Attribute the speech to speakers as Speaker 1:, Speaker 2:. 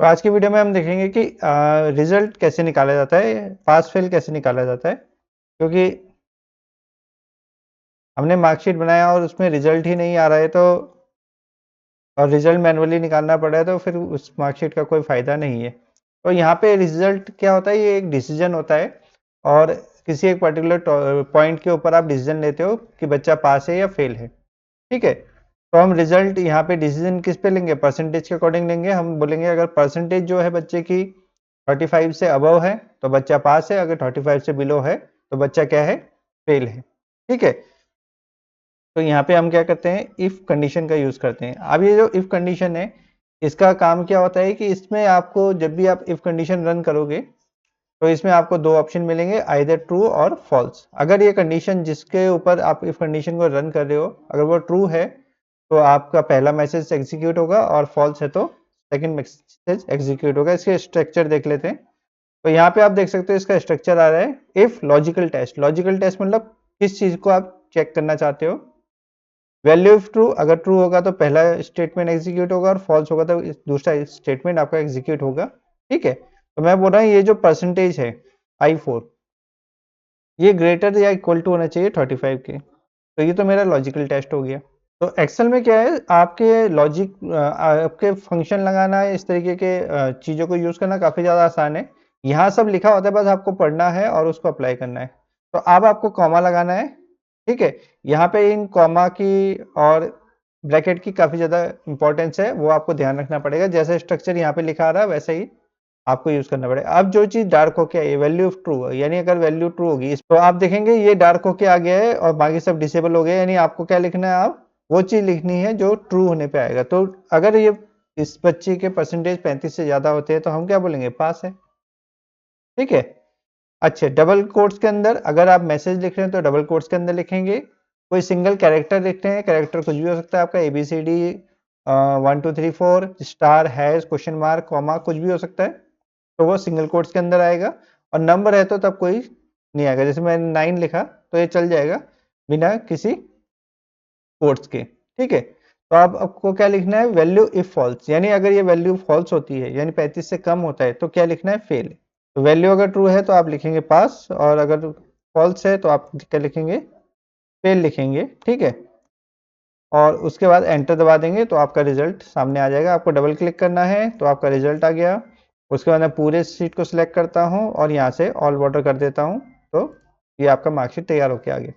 Speaker 1: तो आज की वीडियो में हम देखेंगे कि रिजल्ट कैसे निकाला जाता है, पास फेल कैसे निकाला जाता है। क्योंकि हमने मार्कशीट बनाया और उसमें रिजल्ट ही नहीं आ रहा है, तो और रिजल्ट मैनुअली निकालना पड़ रहा है, तो फिर उस मार्कशीट का कोई फ़ायदा नहीं है। तो यहाँ पे रिजल्ट क्या होता है, ये एक डिसीजन होता है और किसी एक पर्टिकुलर पॉइंट के ऊपर आप डिसीजन लेते हो कि बच्चा पास है या फेल है। ठीक है, तो हम रिजल्ट यहाँ पे डिसीजन किस पे लेंगे, परसेंटेज के अकॉर्डिंग लेंगे। हम बोलेंगे अगर परसेंटेज जो है बच्चे की 35 से अबव है तो बच्चा पास है, अगर 35 से बिलो है तो बच्चा क्या है, फेल है। ठीक है, तो यहाँ पे हम क्या करते हैं, इफ कंडीशन का यूज करते हैं। अब ये जो इफ कंडीशन है, इसका काम क्या होता है कि इसमें आपको जब भी आप इफ कंडीशन रन करोगे तो इसमें आपको दो ऑप्शन मिलेंगे, आइदर ट्रू और फॉल्स। अगर ये कंडीशन जिसके ऊपर आप इफ कंडीशन को रन कर रहे हो अगर वो ट्रू है तो आपका पहला मैसेज एग्जीक्यूट होगा, और फॉल्स है तो सेकंड मैसेज एग्जीक्यूट होगा। इसके स्ट्रक्चर देख लेते हैं। तो यहाँ पे आप देख सकते हो इसका स्ट्रक्चर आ रहा है, if logical test. Logical test मतलब किस चीज को आप चेक करना चाहते हो। वैल्यू ऑफ ट्रू, अगर ट्रू होगा तो पहला स्टेटमेंट एग्जीक्यूट होगा, और फॉल्स होगा तो दूसरा स्टेटमेंट आपका एग्जीक्यूट होगा। ठीक है, तो मैं बोल रहा हूँ ये जो परसेंटेज है I4, ये ग्रेटर या इक्वल टू होना चाहिए 35 के। तो ये तो मेरा लॉजिकल टेस्ट हो गया। तो एक्सेल में क्या है, आपके लॉजिक आपके फंक्शन लगाना है, इस तरीके के चीज़ों को यूज़ करना काफ़ी ज़्यादा आसान है। यहाँ सब लिखा होता है, बस आपको पढ़ना है और उसको अप्लाई करना है। तो अब आपको कॉमा लगाना है। ठीक है, यहाँ पे इन कॉमा की और ब्रैकेट की काफ़ी ज़्यादा इंपॉर्टेंस है, वो आपको ध्यान रखना पड़ेगा। जैसे स्ट्रक्चर यहाँ पे लिखा आ रहा है वैसे ही आपको यूज करना पड़ेगा। अब जो चीज डार्क होके आई है, वैल्यू ऑफ ट्रू, यानी अगर वैल्यू ट्रू होगी तो आप देखेंगे ये डार्क होके आ गया है और बाकी सब डिसेबल हो गया। यानी आपको क्या लिखना है, आप वो चीज लिखनी है जो ट्रू होने पे आएगा। तो अगर ये इस बच्चे के परसेंटेज 35 से ज्यादा होते हैं तो हम क्या बोलेंगे, पास है। ठीक है, अच्छा, डबल कोट्स के अंदर अगर आप मैसेज लिख रहे हैं तो डबल कोट्स के अंदर लिखेंगे। कोई सिंगल कैरेक्टर लिख रहे हैं, कैरेक्टर कुछ भी हो सकता है आपका, ABCD 1 2 3 4 star hash question mark comma कुछ भी हो सकता है, तो वो सिंगल कोट्स के अंदर आएगा। और नंबर है तो तब कोई नहीं आएगा। जैसे मैंने 9 लिखा तो ये चल जाएगा बिना किसी कोट्स के। ठीक है, तो अब आपको क्या लिखना है, वैल्यू इफ फॉल्स, यानी अगर ये वैल्यू फॉल्स होती है यानी 35 से कम होता है तो क्या लिखना है, फेल। तो वैल्यू अगर ट्रू है तो आप लिखेंगे पास, और अगर फॉल्स है तो आप क्या लिखेंगे, फेल लिखेंगे। ठीक है, और उसके बाद एंटर दबा देंगे तो आपका रिजल्ट सामने आ जाएगा। आपको डबल क्लिक करना है तो आपका रिजल्ट आ गया। उसके बाद मैं पूरे शीट को सिलेक्ट करता हूँ और यहाँ से ऑल वाटर कर देता हूँ, तो ये आपका मार्कशीट तैयार होके आ गया।